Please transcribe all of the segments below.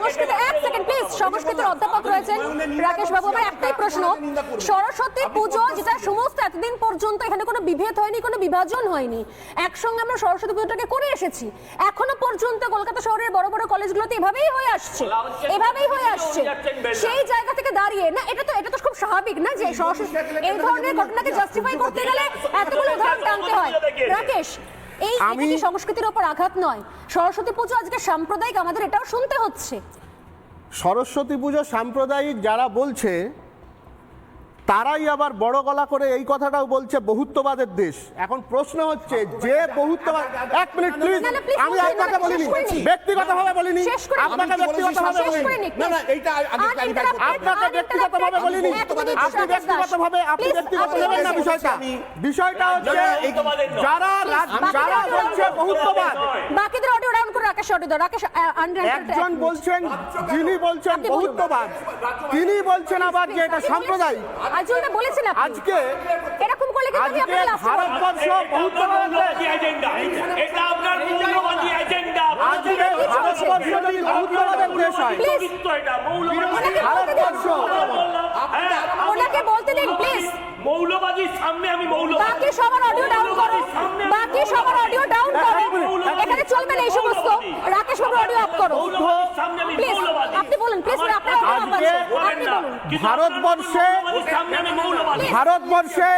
সংস্কৃত এক second please, সংস্কৃতের অধ্যাপক রয়েছেন রাকেশ বাবু। আমার একটাই প্রশ্ন, সরস্বতী পুজো যেটা সমস্ত এতদিন পর্যন্ত এখানে কোনো বিভেদ হয়নি, কোনো বিভাজন হয়নি, একসঙ্গে আমরা সরস্বতী পুজোটাকে করে এসেছি, এখনো পর্যন্ত কলকাতা শহরের বড় বড় কলেজগুলোতে এভাবেই হয়ে আসছে, এভাবেই হয়ে আসছে। সেই জায়গা থেকে দাঁড়িয়ে না, এটা তো খুব স্বাভাবিক না যে সরস্বতী এই ধরনের ঘটনাকে জাস্টিফাই করতে গেলে এতগুলো উদাহরণ টানতে হয়। রাকেশ, এই সংস্কৃতির উপর আঘাত নয়, সরস্বতী পুজো আজকে সাম্প্রদায়িক, আমাদের এটাও শুনতে হচ্ছে। সরস্বতী পুজো সাম্প্রদায়িক যারা বলছে তারাই আবার বড় গলা করে এই কথাটাও বলছে বহুত্ববাদের দেশ। এখন প্রশ্ন হচ্ছে যে বহুত্ববাদ, এক মিনিট প্লিজ, আমি আপনাকে বলিনি, ব্যক্তিগতভাবে বলিনি, আপনাকে ব্যক্তিগতভাবে বলিনি, না না এইটা আপনাকে ব্যক্তিগতভাবে বলিনি, আপনি ব্যক্তিগত নেবেন না বিষয়টা। বিষয়টা হচ্ছে যারা বলছে বহুত্ববাদ, বাকিদের অডিও ডাউন করে রাকেশ অডিও দাও। রাকেশ একজন বলছেন, যিনি বলছেন বহুত্ববাদ, তিনি বলছেন আবার যে এটা সাম্প্রদায়িক। আজকে বলেছেন আজকে এরকম করলে কি আজকে ভারতবর্ষ বহুত্ববাদী এজেন্ডা, এটা আপনার মৌলবাদী এজেন্ডা। আজকে ভারতবর্ষ যদি বহুত্ববাদের দেশ হয়, এটা মৌলবাদী ভারতবর্ষ, ওনাকে বলতে দিন প্লিজ। মৌলবাদীর সামনে আমি মৌলবাদী, বাকি সবার অডিও ডাউন করো, বাকি সবার অডিও ডাউন করো, এখানে চলবে না এই সমস্ত। রাকেশ বাবু অডিও অফ করো প্লিজ, আপনি বলুন প্লিজ, আপনি বলুন। ভারতবর্ষে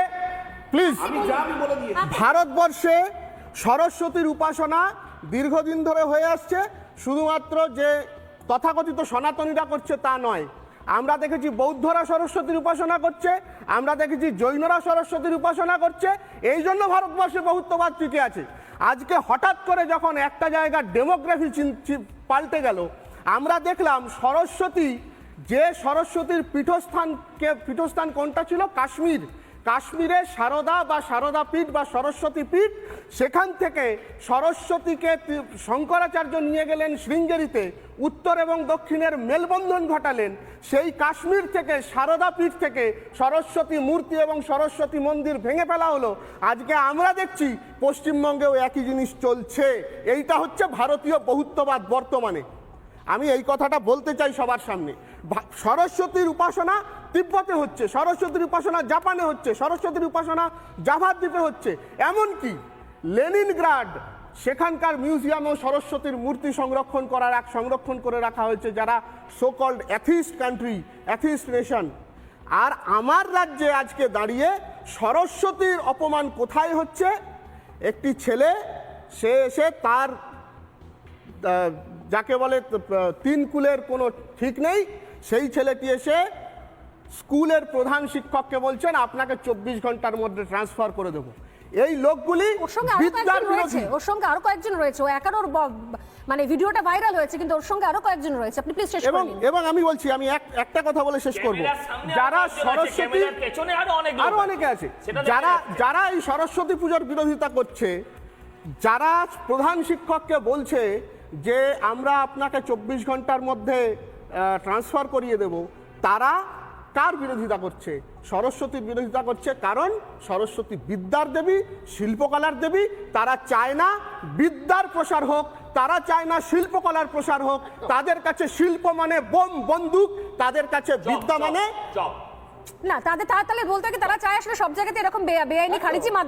প্লিজ, ভারতবর্ষে সরস্বতীর উপাসনা দীর্ঘদিন ধরে হয়ে আসছে। শুধুমাত্র যে তথাকথিত সনাতনীরা করছে তা নয়, আমরা দেখেছি বৌদ্ধরা সরস্বতীর উপাসনা করছে, আমরা দেখেছি জৈনরা সরস্বতীর উপাসনা করছে। এই জন্য ভারতবর্ষে বহুত্ববাদ টিকে আছে। আজকে হঠাৎ করে যখন একটা জায়গার ডেমোগ্রাফি পাল্টে গেল, আমরা দেখলাম সরস্বতী, যে সরস্বতীর পীঠস্থান কোনটা ছিল? কাশ্মীর। কাশ্মীরে সারদা বা সারদা পীঠ বা সরস্বতী পীঠ, সেখান থেকে সরস্বতীকে শঙ্করাচার্য নিয়ে গেলেন শৃঙ্গেরিতে, উত্তর এবং দক্ষিণের মেলবন্ধন ঘটালেন। সেই কাশ্মীর থেকে, সারদা পীঠ থেকে সরস্বতী মূর্তি এবং সরস্বতী মন্দির ভেঙে ফেলা হলো। আজকে আমরা দেখছি পশ্চিমবঙ্গেও একই জিনিস চলছে। এইটা হচ্ছে ভারতীয় বহুত্ববাদ বর্তমানে। আমি এই কথাটা বলতে চাই সবার সামনে। সরস্বতীর উপাসনা তিব্বতে হচ্ছে, সরস্বতীর উপাসনা জাপানে হচ্ছে, সরস্বতীর উপাসনা জাভা দ্বীপে হচ্ছে। এমনকি লেনিনগ্রাড, সেখানকার মিউজিয়ামেও সরস্বতীর মূর্তি সংরক্ষণ করে রাখা হয়েছে, যারা so called atheist country, atheist nation. আর আমার রাজ্যে আজকে দাঁড়িয়ে সরস্বতীর অপমান কোথায় হচ্ছে? একটি ছেলে, সে এসে তার যাকে বলে তিন কুলের কোনো ঠিক নেই, সেই ছেলেটি এসে স্কুলের প্রধান শিক্ষককে বলছেন আপনাকে 24 ঘন্টার মধ্যে ট্রান্সফার করে দেবো। এই লোকগুলি বিদ্যার বিরোধী। ওর সঙ্গে আরো কয়েকজন রয়েছে, ও একার মানে ভিডিওটা ভাইরাল হয়েছে, কিন্তু ওর সঙ্গে আরো কয়েকজন রয়েছে। আপনি প্লিজ শেষ করুন। এবং আমি বলছি, আমি একটা কথা বলে শেষ করব। যারা সরস্বতী, আরো অনেকে আছে যারা এই সরস্বতী পূজার বিরোধিতা করছে, যারা প্রধান শিক্ষককে বলছে যে আমরা আপনাকে 24 ঘন্টার মধ্যে ট্রান্সফার করিয়ে দেব, তারা কার বিরোধিতা করছে? সরস্বতীর বিরোধিতা করছে। কারণ সরস্বতী বিদ্যার দেবী, শিল্পকলার দেবী। তারা চায় না বিদ্যার প্রসার হোক, তারা চায় না শিল্পকলার প্রসার হোক। তাদের কাছে শিল্প মানে বোম বন্দুক, তাদের কাছে বিদ্যা মানে না। তাদের তাহলে বলতে কি তারা চায় আসলে সব জায়গাতে এরকম বেআইনি খারিজি মাদ্রাসা